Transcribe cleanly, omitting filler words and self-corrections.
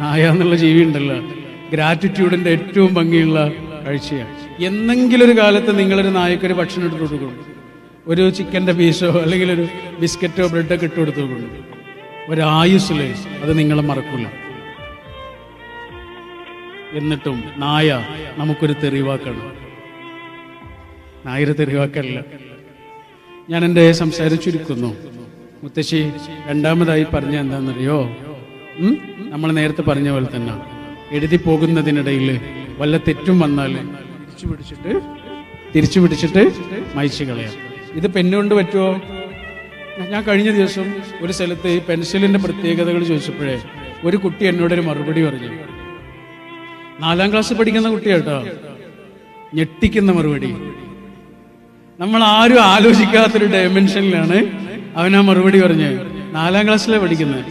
നായ എന്നുള്ള ജീവി ഉണ്ടല്ലോ, ഗ്രാറ്റിറ്റ്യൂഡിന്റെ ഏറ്റവും ഭംഗിയുള്ള കാഴ്ചയാണ്. എന്നെങ്കിലും ഒരു കാലത്ത് നിങ്ങളൊരു നായക്കൊരു ഭക്ഷണം എടുത്ത് കൊടുക്കണം, ഒരു ചിക്കൻ്റെ പീസോ അല്ലെങ്കിൽ ഒരു ബിസ്ക്കറ്റോ ബ്രെഡൊക്കെ ഇട്ട് കൊടുത്തു കൊടുക്കണം, ഒരായുസ്സില് അത് നിങ്ങളെ മറക്കില്ല. എന്നിട്ടും നായ നമുക്കൊരു തെറിവാക്കാണ്. നായൊരു തെറിവാക്കല്ല. ഞാൻ എൻ്റെ സംസാരം ചുരുക്കുന്നു. മുത്തശ്ശി രണ്ടാമതായി പറഞ്ഞ എന്താണെന്നറിയോ? നമ്മൾ നേരത്തെ പറഞ്ഞ പോലെ തന്നെ എഴുതി പോകുന്നതിനിടയിൽ വല്ല തെറ്റും വന്നാൽ തിരിച്ചു പിടിച്ചിട്ട് മായ്ച്ചു കളയാം. ഇത് പെന്നുകൊണ്ട് പറ്റുമോ? ഞാൻ കഴിഞ്ഞ ദിവസം ഒരു സ്ഥലത്ത് ഈ പെൻസിലിന്റെ പ്രത്യേകതകൾ ചോദിച്ചപ്പോഴേ ഒരു കുട്ടി എന്നോടൊരു മറുപടി പറഞ്ഞു. 4ാം ക്ലാസ് പഠിക്കുന്ന കുട്ടിയാട്ടോ, ഞെട്ടിക്കുന്ന മറുപടി. നമ്മൾ ആരും ആലോചിക്കാത്തൊരു ഡയമെൻഷനിലാണ് അവൻ ആ മറുപടി പറഞ്ഞത്. 4ാം ക്ലാസ്സിലാണ് പഠിക്കുന്നത്.